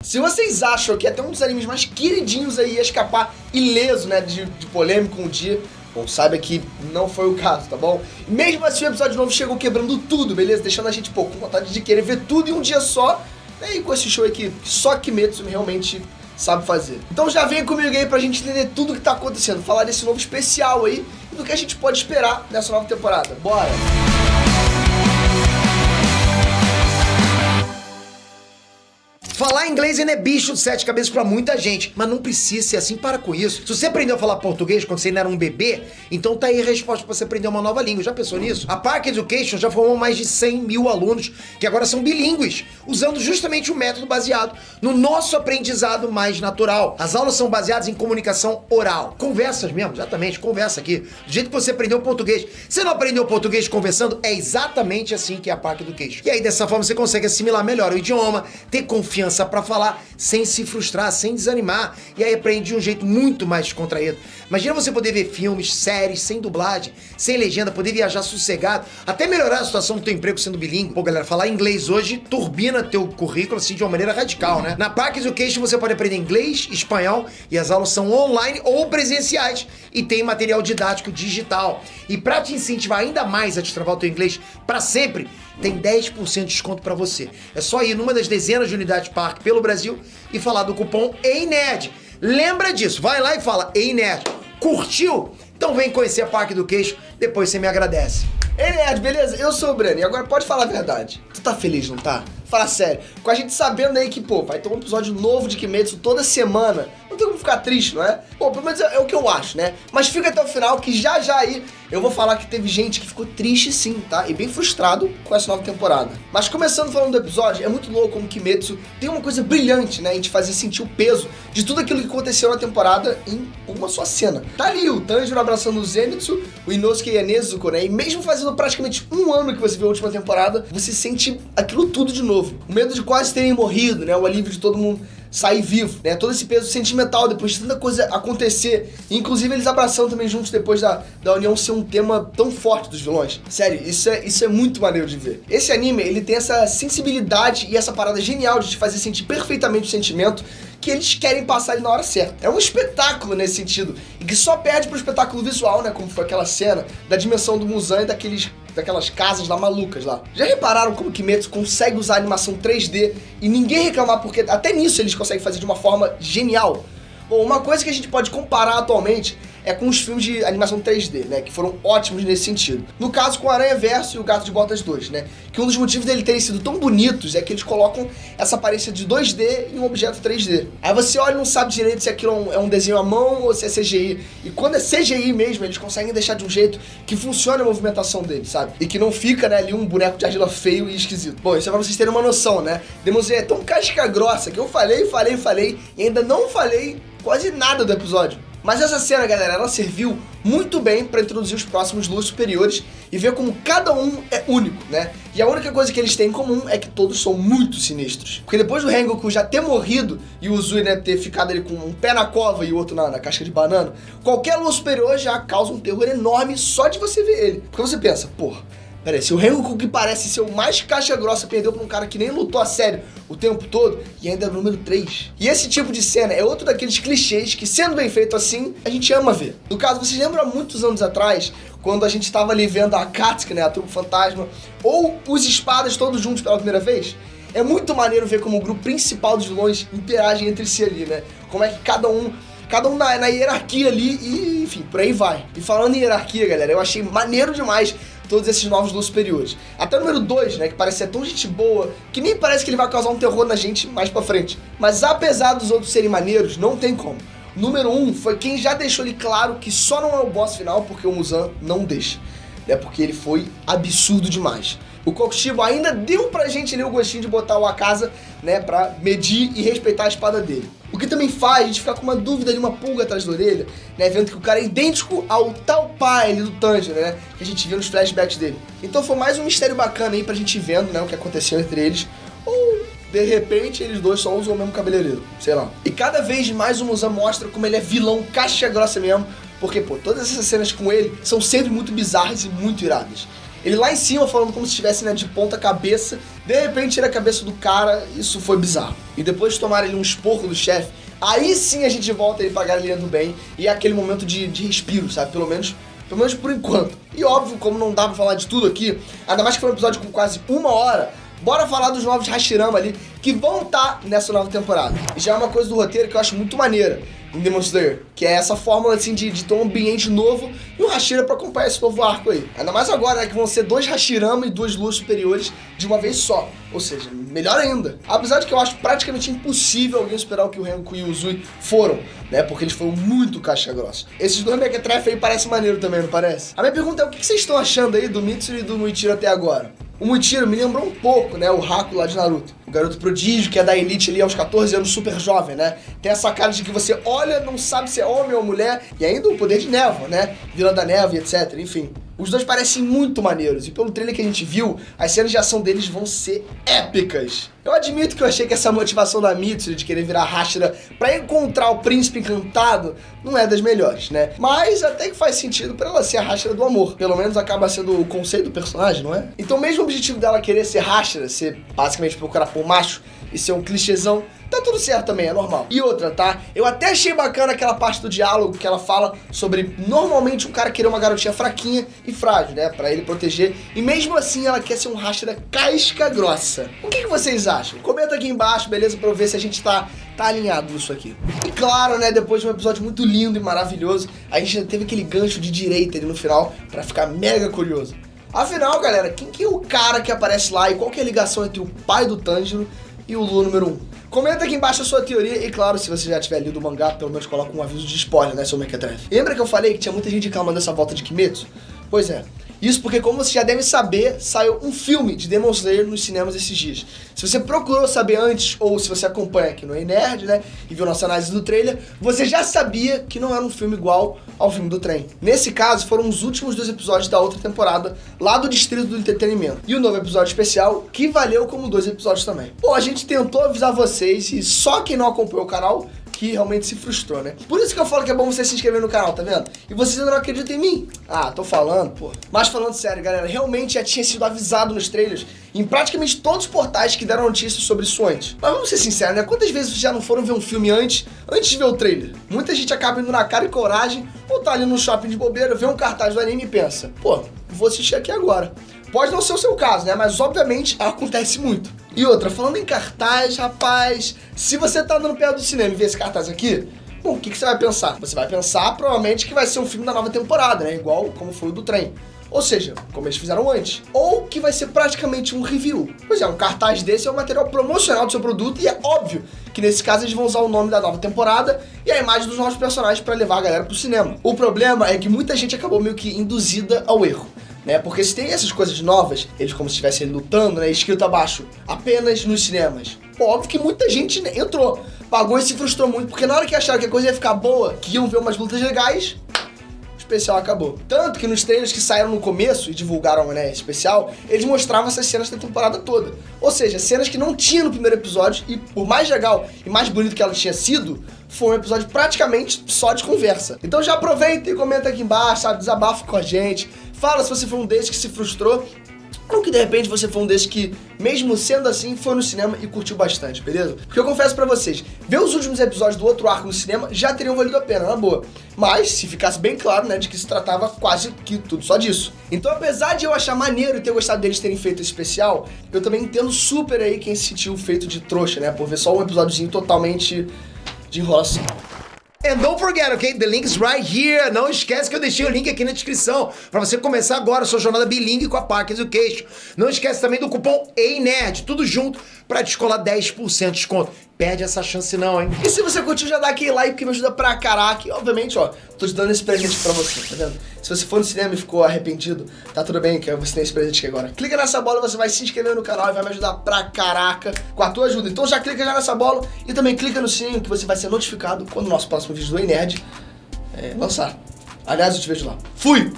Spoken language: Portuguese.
Se vocês acham que até um dos animes mais queridinhos aí ia escapar ileso, né, de polêmica um dia, bom, saiba que não foi o caso, tá bom? E mesmo assim o episódio novo chegou quebrando tudo, beleza? Deixando a gente, com vontade de querer ver tudo em um dia só, né? E com esse show aqui, só Kimetsu realmente sabe fazer. Então já vem comigo aí pra gente entender tudo que tá acontecendo, falar desse novo especial aí e do que a gente pode esperar nessa nova temporada. Bora! Falar inglês ainda é bicho de 7 cabeças pra muita gente, mas não precisa ser assim, para com isso. Se você aprendeu a falar português quando você ainda era um bebê, então tá aí a resposta pra você aprender uma nova língua. Já pensou nisso? A Park Education já formou mais de 100 mil alunos que agora são bilíngues, usando justamente o método baseado no nosso aprendizado mais natural. As aulas são baseadas em comunicação oral. Conversas mesmo, exatamente, conversa aqui. Do jeito que você aprendeu português. Você não aprendeu português conversando? É exatamente assim que é a Park Education. E aí dessa forma você consegue assimilar melhor o idioma, ter confiança pra falar sem se frustrar, sem desanimar, e aí aprende de um jeito muito mais descontraído. Imagina você poder ver filmes, séries, sem dublagem, sem legenda, poder viajar sossegado, até melhorar a situação do teu emprego sendo bilíngue. Pô, galera, falar inglês hoje turbina teu currículo assim de uma maneira radical, né? Na Park Education você pode aprender inglês, espanhol, e as aulas são online ou presenciais, e tem material didático digital. E pra te incentivar ainda mais a destravar o teu inglês pra sempre, tem 10% de desconto pra você. É só ir numa das dezenas de unidades Park pelo Brasil e falar do cupom EINERD. Lembra disso, vai lá e fala EINERD. Curtiu? Então vem conhecer a Park Education, depois você me agradece. Ei, Nerd, beleza? Eu sou o Breno, e agora pode falar a verdade. Tu tá feliz, não tá? Fala sério. Com a gente sabendo aí que, vai ter um episódio novo de Kimetsu toda semana, não tem como ficar triste, não é? Bom, pelo menos é o que eu acho, né? Mas fica até o final que já aí eu vou falar que teve gente que ficou triste sim, tá? E bem frustrado com essa nova temporada. Mas começando falando do episódio, é muito louco como Kimetsu tem uma coisa brilhante, né? Em te fazer sentir o peso de tudo aquilo que aconteceu na temporada em uma só cena. Tá ali o Tanjiro abraçando o Zenitsu, o Inosuke e a Nezuko, né? E mesmo fazendo praticamente um ano que você viu a última temporada, você sente aquilo tudo de novo. O medo de quase terem morrido, né? O alívio de todo mundo sair vivo, né? Todo esse peso sentimental depois de tanta coisa acontecer. Inclusive eles abraçando também juntos depois da união ser um tema tão forte dos vilões. Sério, isso é muito maneiro de ver. Esse anime, ele tem essa sensibilidade e essa parada genial de te fazer sentir perfeitamente o sentimento que eles querem passar ali na hora certa. É um espetáculo nesse sentido, e que só perde pro espetáculo visual, né? Como foi aquela cena da dimensão do Muzan e daquelas casas lá malucas lá. Já repararam como Kimetsu consegue usar animação 3D e ninguém reclamar, porque até nisso eles conseguem fazer de uma forma genial? Bom, uma coisa que a gente pode comparar atualmente é com os filmes de animação 3D, né, que foram ótimos nesse sentido. No caso, com Aranha Verso e o Gato de Botas 2, né, que um dos motivos dele terem sido tão bonitos é que eles colocam essa aparência de 2D em um objeto 3D. Aí você olha e não sabe direito se aquilo é um desenho à mão ou se é CGI. E quando é CGI mesmo, eles conseguem deixar de um jeito que funcione a movimentação dele, sabe? E que não fica, né, ali um boneco de argila feio e esquisito. Bom, isso é pra vocês terem uma noção, né? Demon Slayer é tão casca grossa que eu falei e ainda não falei quase nada do episódio. Mas essa cena, galera, ela serviu muito bem pra introduzir os próximos Lua superiores e ver como cada um é único, né? E a única coisa que eles têm em comum é que todos são muito sinistros. Porque depois do Rengoku já ter morrido e o Uzui, né, ter ficado ali com um pé na cova e o outro na casca de banana, qualquer Lua superior já causa um terror enorme só de você ver ele. Porque você pensa, peraí, se o Rengoku, que parece ser o mais caixa grossa, perdeu pra um cara que nem lutou a sério o tempo todo, e ainda é o número 3. E esse tipo de cena é outro daqueles clichês que, sendo bem feito assim, a gente ama ver. No caso, vocês lembram há muitos anos atrás, quando a gente tava ali vendo a Akatsuki, né, a Trupe Fantasma, ou os espadas todos juntos pela primeira vez? É muito maneiro ver como o grupo principal dos vilões interagem entre si ali, né? Como é que cada um na hierarquia ali e, enfim, por aí vai. E falando em hierarquia, galera, eu achei maneiro demais todos esses novos Lua superiores. Até o número 2, né, que parece ser tão gente boa, que nem parece que ele vai causar um terror na gente mais pra frente. Mas apesar dos outros serem maneiros, não tem como. O número 1 foi quem já deixou ele claro que só não é o boss final porque o Muzan não deixa, né, porque ele foi absurdo demais. O Kokushibo ainda deu pra gente ali o gostinho de botar o Akaza, né, pra medir e respeitar a espada dele. O que também faz a gente ficar com uma dúvida ali, uma pulga atrás da orelha, né, vendo que o cara é idêntico ao tal pai ali do Tanjiro, né, que a gente viu nos flashbacks dele. Então foi mais um mistério bacana aí pra gente ir vendo, né, o que aconteceu entre eles. Ou, de repente, eles dois só usam o mesmo cabeleireiro, sei lá. E cada vez mais o Muzan mostra como ele é vilão caixa grossa mesmo, porque, todas essas cenas com ele são sempre muito bizarras e muito iradas. Ele lá em cima falando como se estivesse, né, de ponta cabeça, de repente tira a cabeça do cara, isso foi bizarro. E depois de tomar ele um esporro do chefe, aí sim a gente volta aí pra galinha do bem e é aquele momento de respiro, sabe? Pelo menos por enquanto. E óbvio, como não dá pra falar de tudo aqui, ainda mais que foi um episódio com quase 1 hora, bora falar dos novos Hashirama ali, que vão estar nessa nova temporada. E já é uma coisa do roteiro que eu acho muito maneira em Demon Slayer, que é essa fórmula assim de ter um ambiente novo e um Hashira pra acompanhar esse novo arco aí. Ainda mais agora, né, que vão ser 2 Hashirama e 2 luas superiores de uma vez só. Ou seja, melhor ainda. Apesar de que eu acho praticamente impossível alguém superar o que o Rengoku e o Uzui foram, né, porque eles foram muito caixa grossa. Esses 2 mequetrefe aí parecem maneiro também, não parece? A minha pergunta é, o que vocês estão achando aí do Mitsuru e do Muichiro até agora? O Muichiro me lembrou um pouco, né, o Haku lá de Naruto. O garoto prodígio, que é da elite ali aos 14 anos, super jovem, né? Tem essa cara de que você olha, não sabe se é homem ou mulher, e ainda o poder de névoa, né? Vila da névoa e etc, enfim. Os dois parecem muito maneiros, e pelo trailer que a gente viu, as cenas de ação deles vão ser épicas. Eu admito que eu achei que essa motivação da Mitsuru de querer virar Hashira pra encontrar o príncipe encantado não é das melhores, né? Mas até que faz sentido pra ela ser a Hashira do amor. Pelo menos acaba sendo o conceito do personagem, não é? Então mesmo o objetivo dela querer ser Hashira, ser basicamente procurar por macho e ser um clichêzão, tá tudo certo também, é normal. E outra, tá? Eu até achei bacana aquela parte do diálogo que ela fala sobre normalmente um cara querer uma garotinha fraquinha e frágil, né? Pra ele proteger. E mesmo assim ela quer ser um Hashira casca grossa. O que vocês acham? Comenta aqui embaixo, beleza? Pra eu ver se a gente tá alinhado nisso aqui. E claro, né? Depois de um episódio muito lindo e maravilhoso, a gente já teve aquele gancho de direita ali no final pra ficar mega curioso. Afinal, galera, quem que é o cara que aparece lá e qual que é a ligação entre o pai do Tanjiro e o Lua número 1? Comenta aqui embaixo a sua teoria e, claro, se você já tiver lido o mangá, pelo menos coloca um aviso de spoiler, né, seu mequetrefe. Lembra que eu falei que tinha muita gente reclamando dessa volta de Kimetsu? Pois é. Isso porque, como você já deve saber, saiu um filme de Demon Slayer nos cinemas esses dias. Se você procurou saber antes, ou se você acompanha aqui no Ei Nerd, né, e viu nossa análise do trailer, você já sabia que não era um filme igual ao filme do trem. Nesse caso, foram os últimos 2 episódios da outra temporada, lá do Distrito do Entretenimento. E o novo episódio especial, que valeu como 2 episódios também. Pô, a gente tentou avisar vocês, e só quem não acompanhou o canal que realmente se frustrou, né? Por isso que eu falo que é bom você se inscrever no canal, tá vendo? E vocês ainda não acreditam em mim? Ah, tô falando, pô. Mas falando sério, galera, realmente já tinha sido avisado nos trailers em praticamente todos os portais que deram notícias sobre isso antes. Mas vamos ser sinceros, né? Quantas vezes vocês já não foram ver um filme antes de ver o trailer? Muita gente acaba indo na cara e coragem, ou tá ali no shopping de bobeira, vê um cartaz do anime e pensa, pô, vou assistir aqui agora. Pode não ser o seu caso, né? Mas obviamente acontece muito. E outra, falando em cartaz, rapaz, se você tá andando perto do cinema e vê esse cartaz aqui, bom, o que você vai pensar? Você vai pensar provavelmente que vai ser um filme da nova temporada, né? Igual como foi o do trem. Ou seja, como eles fizeram antes. Ou que vai ser praticamente um review. Pois é, um cartaz desse é um material promocional do seu produto e é óbvio que nesse caso eles vão usar o nome da nova temporada e a imagem dos novos personagens para levar a galera pro cinema. O problema é que muita gente acabou meio que induzida ao erro, né? Porque se tem essas coisas novas, eles como se estivessem lutando, né? Escrito abaixo, apenas nos cinemas. Pô, óbvio que muita gente entrou, pagou e se frustrou muito, porque na hora que acharam que a coisa ia ficar boa, que iam ver umas lutas legais, o especial acabou. Tanto que nos trailers que saíram no começo e divulgaram, né, especial, eles mostravam essas cenas da temporada toda. Ou seja, cenas que não tinha no primeiro episódio e por mais legal e mais bonito que ela tinha sido, foi um episódio praticamente só de conversa. Então já aproveita e comenta aqui embaixo, sabe, desabafa com a gente. Fala se você foi um desses que se frustrou ou que de repente você foi um desses que, mesmo sendo assim, foi no cinema e curtiu bastante, beleza? Porque eu confesso pra vocês, ver os últimos episódios do outro arco no cinema já teriam valido a pena, na boa. Mas, se ficasse bem claro, né, de que se tratava quase que tudo só disso. Então, apesar de eu achar maneiro e ter gostado deles terem feito esse especial, eu também entendo super aí quem se sentiu feito de trouxa, né, por ver só um episódiozinho totalmente de enrolação. And don't forget, ok? The link's right here. Não esquece que eu deixei o link aqui na descrição para você começar agora a sua jornada bilingue com a Park Education. Não esquece também do cupom EINERD, tudo junto, para descolar 10% de desconto. Perde essa chance não, hein? E se você curtiu, já dá aquele like que me ajuda pra caraca. E obviamente, ó, tô te dando esse presente pra você, tá vendo? Se você for no cinema e ficou arrependido, tá tudo bem, que você tem esse presente aqui agora. Clica nessa bola, você vai se inscrever no canal e vai me ajudar pra caraca com a tua ajuda. Então já clica já nessa bola e também clica no sininho que você vai ser notificado quando o nosso próximo vídeo do Ei Nerd lançar. Aliás, eu te vejo lá. Fui!